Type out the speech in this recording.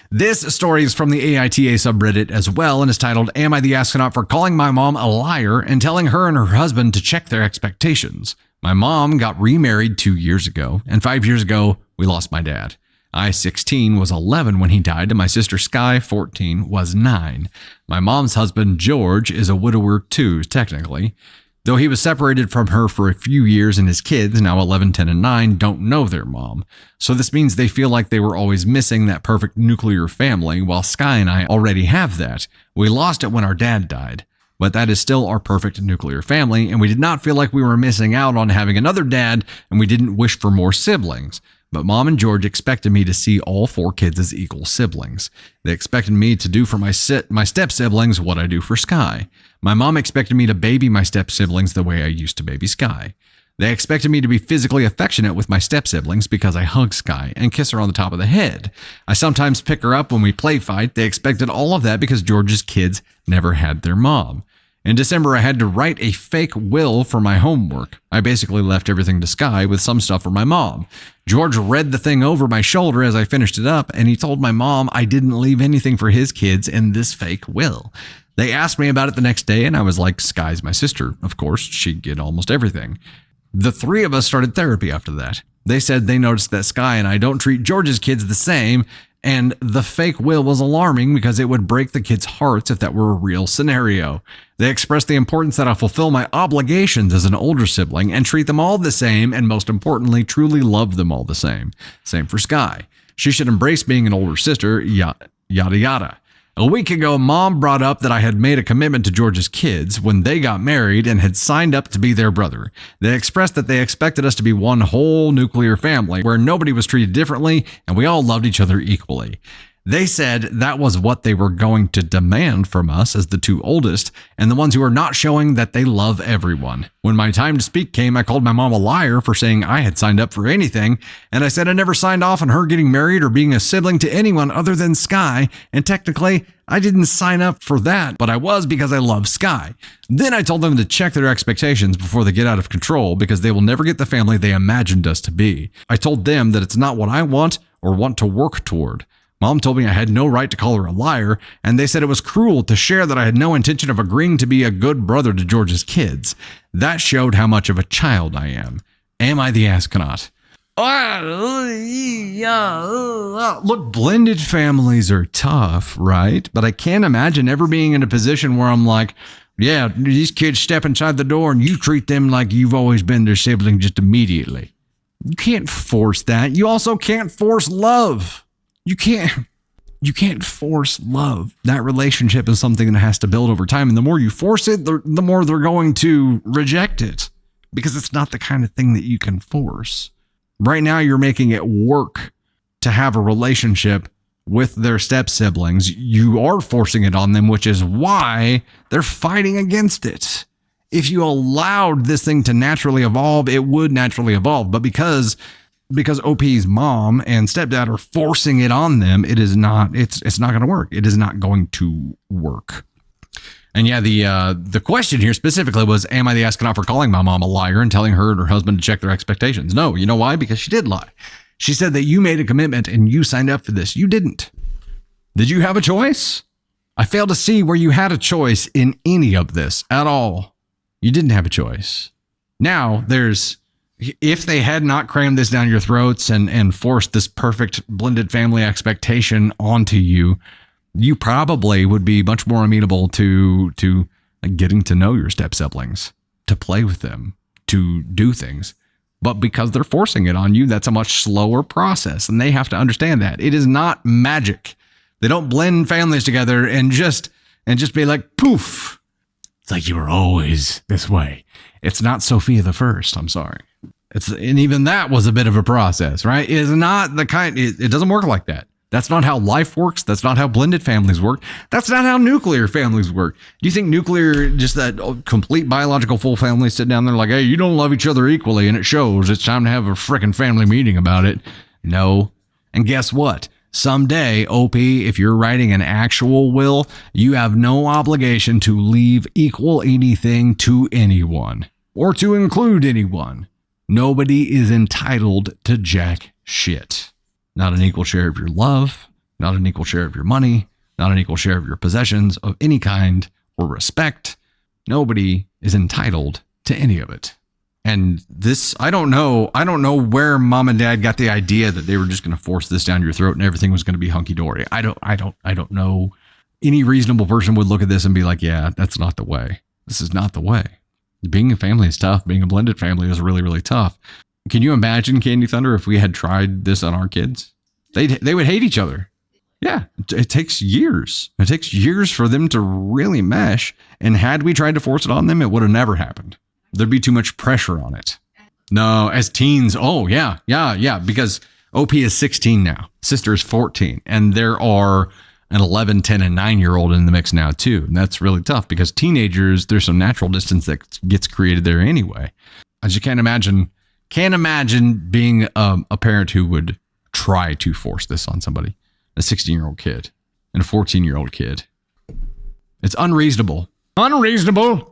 This story is from the AITA subreddit as well and is titled, Am I the Astronaut for Calling My Mom a Liar and Telling Her and Her Husband to Check Their Expectations? My mom got remarried 2 years ago, and 5 years ago, we lost my dad. I, 16, was 11 when he died, and my sister Sky, 14, was 9. My mom's husband, George, is a widower too, technically. Though he was separated from her for a few years, and his kids, now 11, 10, and 9, don't know their mom. So this means they feel like they were always missing that perfect nuclear family, while Sky and I already have that. We lost it when our dad died, but that is still our perfect nuclear family, and we did not feel like we were missing out on having another dad, and we didn't wish for more siblings. But Mom and George expected me to see all 4 kids as equal siblings. They expected me to do for my step-siblings what I do for Sky. My mom expected me to baby my step-siblings the way I used to baby Sky. They expected me to be physically affectionate with my step-siblings because I hug Sky and kiss her on the top of the head. I sometimes pick her up when we play fight. They expected all of that because George's kids never had their mom. In December, I had to write a fake will for my homework. I basically left everything to Sky with some stuff for my mom. George read the thing over my shoulder as I finished it up, and he told my mom I didn't leave anything for his kids in this fake will. They asked me about it the next day, and I was like, Sky's my sister. Of course, she'd get almost everything. The 3 of us started therapy after that. They said they noticed that Sky and I don't treat George's kids the same, and the fake will was alarming because it would break the kids' hearts if that were a real scenario. They expressed the importance that I fulfill my obligations as an older sibling and treat them all the same, and most importantly, truly love them all the same. Same for Sky. She should embrace being an older sister, yada, yada. A week ago, Mom brought up that I had made a commitment to George's kids when they got married and had signed up to be their brother. They expressed that they expected us to be one whole nuclear family where nobody was treated differently and we all loved each other equally. They said that was what they were going to demand from us as the 2 oldest and the ones who are not showing that they love everyone. When my time to speak came, I called my mom a liar for saying I had signed up for anything, and I said I never signed off on her getting married or being a sibling to anyone other than Sky, and technically, I didn't sign up for that, but I was because I love Sky. Then I told them to check their expectations before they get out of control because they will never get the family they imagined us to be. I told them that it's not what I want or want to work toward. Mom told me I had no right to call her a liar, and they said it was cruel to share that I had no intention of agreeing to be a good brother to George's kids. That showed how much of a child I am. Am I the astronaut? Look, blended families are tough, right? But I can't imagine ever being in a position where I'm like, yeah, these kids step inside the door and you treat them like you've always been their sibling just immediately. You can't force that. You also can't force love. You can't force love. That relationship is something that has to build over time. And the more you force it, the more they're going to reject it because it's not the kind of thing that you can force. Right now, you're making it work to have a relationship with their step siblings. You are forcing it on them, which is why they're fighting against it. If you allowed this thing to naturally evolve, it would naturally evolve. But because OP's mom and stepdad are forcing it on them, it's not going to work. It is not going to work. And yeah, the question here specifically was, am I the astronaut for calling my mom a liar and telling her and her husband to check their expectations? No, you know why? Because she did lie. She said that you made a commitment and you signed up for this. You didn't. Did you have a choice? I fail to see where you had a choice in any of this at all. You didn't have a choice. Now, if they had not crammed this down your throats and forced this perfect blended family expectation onto you, you probably would be much more amenable to getting to know your step siblings, to play with them, to do things. But because they're forcing it on you, that's a much slower process. And they have to understand that. It is not magic. They don't blend families together and just be like, poof. It's like you were always this way. It's not Sophia the First. I'm sorry. And even that was a bit of a process, right? It is not the kind, it doesn't work like that. That's not how life works. That's not how blended families work. That's not how nuclear families work. Do you think nuclear, just that complete biological full family sit down there like, hey, you don't love each other equally and it shows. It's time to have a freaking family meeting about it. No. And guess what? Someday, OP, if you're writing an actual will, you have no obligation to leave equal anything to anyone or to include anyone. Nobody is entitled to jack shit. Not an equal share of your love, not an equal share of your money, not an equal share of your possessions of any kind or respect. Nobody is entitled to any of it. And this, I don't know where mom and dad got the idea that they were just going to force this down your throat and everything was going to be hunky dory. I don't know. Any reasonable person would look at this and be like, yeah, that's not the way. This is not the way. Being a family is tough. Being a blended family is really, really tough. Can you imagine, Candy Thunder, if we had tried this on our kids? They would hate each other. Yeah, it takes years. It takes years for them to really mesh. And had we tried to force it on them, it would have never happened. There'd be too much pressure on it. No, as teens, because OP is 16 now. Sister is 14. And there are an 11, 10, and 9-year-old in the mix now, too. And that's really tough because teenagers, there's some natural distance that gets created there anyway. I just can't imagine being a parent who would try to force this on somebody. A 16-year-old kid and a 14-year-old kid. It's unreasonable. Unreasonable.